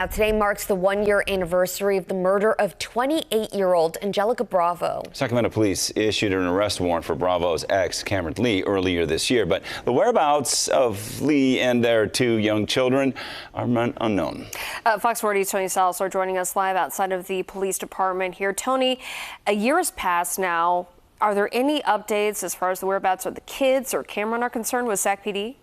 Now, today marks the one-year anniversary of the murder of 28-year-old Angelica Bravo. Sacramento police issued an arrest warrant for Bravo's ex, Cameron Lee, earlier this year, but the whereabouts of Lee and their two young children are unknown. Fox 40's Tony Salas are joining us live outside of the police department here. Tony, a year has passed now. Are there any updates as far as the whereabouts of the kids or Cameron are concerned with Sac PD?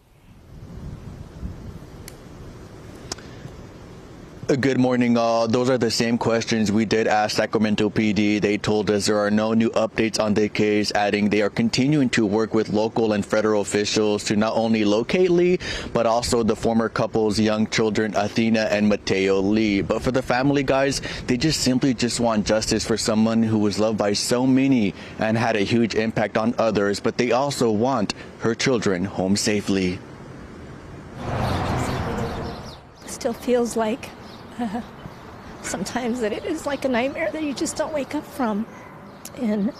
Good morning, all. Those are the same questions we did ask Sacramento PD. They told us there are no new updates on the case, adding they are continuing to work with local and federal officials to not only locate Lee, but also the former couple's young children, Athena and Mateo Lee. But for the family, guys, they simply want justice for someone who was loved by so many and had a huge impact on others, but they also want her children home safely. Still feels like sometimes that it is like a nightmare that you just don't wake up from, and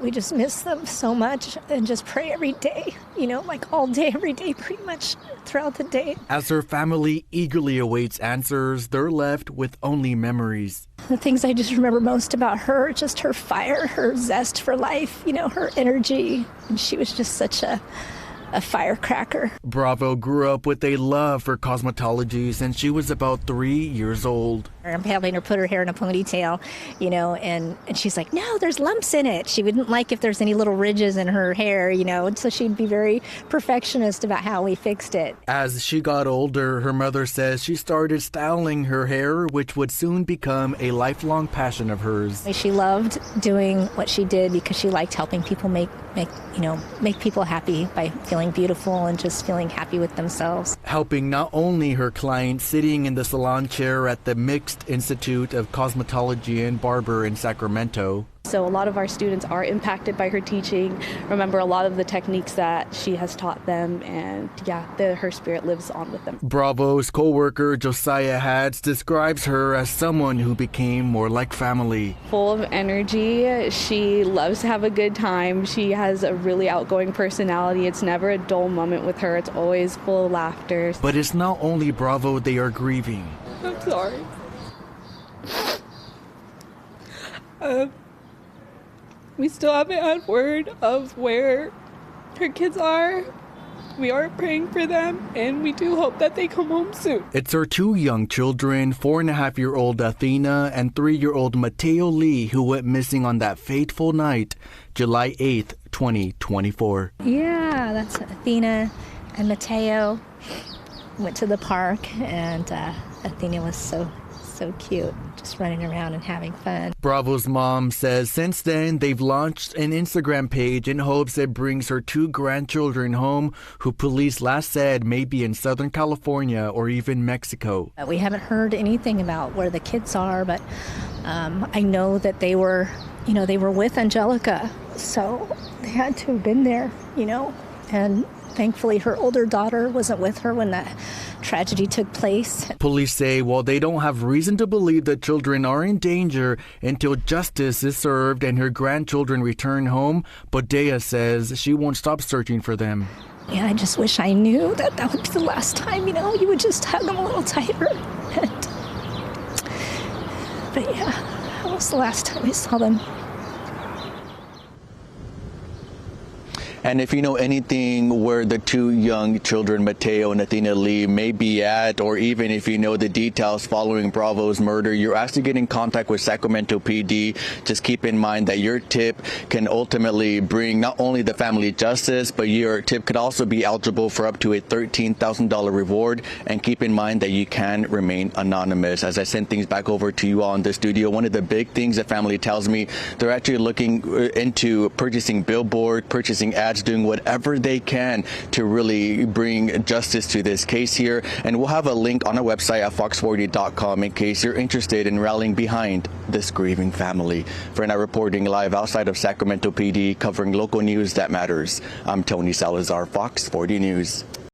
we just miss them so much and just pray every day, like all day, every day, pretty much throughout the day. As her family eagerly awaits answers, they're left with only memories. The things I just remember most about her, just her fire, her zest for life, her energy, and she was just such a firecracker. Bravo grew up with a love for cosmetology since she was about 3 years old. I'm having her put her hair in a ponytail, and she's like, no, there's lumps in it. She wouldn't like if there's any little ridges in her hair, and so she'd be very perfectionist about how we fixed it. As she got older, her mother says she started styling her hair, which would soon become a lifelong passion of hers. She loved doing what she did because she liked helping people make people happy by feeling beautiful and just feeling happy with themselves. Helping not only her clients sitting in the salon chair at the Mixed Institute of Cosmetology and Barber in Sacramento. So a lot of our students are impacted by her teaching, remember a lot of the techniques that she has taught them, and her spirit lives on with them. Bravo's co-worker Josiah Hatz describes her as someone who became more like family. Full of energy, she loves to have a good time, she has a really outgoing personality, it's never a dull moment with her, it's always full of laughter. But it's not only Bravo they are grieving. I'm sorry. We still haven't had word of where her kids are. We are praying for them, and we do hope that they come home soon. It's her two young children, 4.5-year-old Athena and 3-year-old Mateo Lee, who went missing on that fateful night, July 8th, 2024. Yeah, that's Athena and Mateo. Went to the park, and Athena was so cute, just running around and having fun. Bravo's mom says since then they've launched an Instagram page in hopes it brings her two grandchildren home, who police last said may be in Southern California or even Mexico. We haven't heard anything about where the kids are, but I know that they were with Angelica, so they had to have been there, and thankfully her older daughter wasn't with her when that tragedy took place. Police say while they don't have reason to believe the children are in danger until justice is served and her grandchildren return home, Bodea says she won't stop searching for them. Yeah, I just wish I knew that would be the last time, you would just hug them a little tighter. But yeah, that was the last time I saw them. And if you know anything where the two young children, Mateo and Athena Lee, may be at, or even if you know the details following Bravo's murder, you're asked to get in contact with Sacramento PD. Just keep in mind that your tip can ultimately bring not only the family justice, but your tip could also be eligible for up to a $13,000 reward. And keep in mind that you can remain anonymous. As I send things back over to you all in the studio, one of the big things the family tells me, they're actually looking into purchasing billboard, purchasing ads, doing whatever they can to really bring justice to this case here. And we'll have a link on our website at fox40.com in case you're interested in rallying behind this grieving family. For now, reporting live outside of Sacramento PD, covering local news that matters, I'm Tony Salazar, Fox 40 News.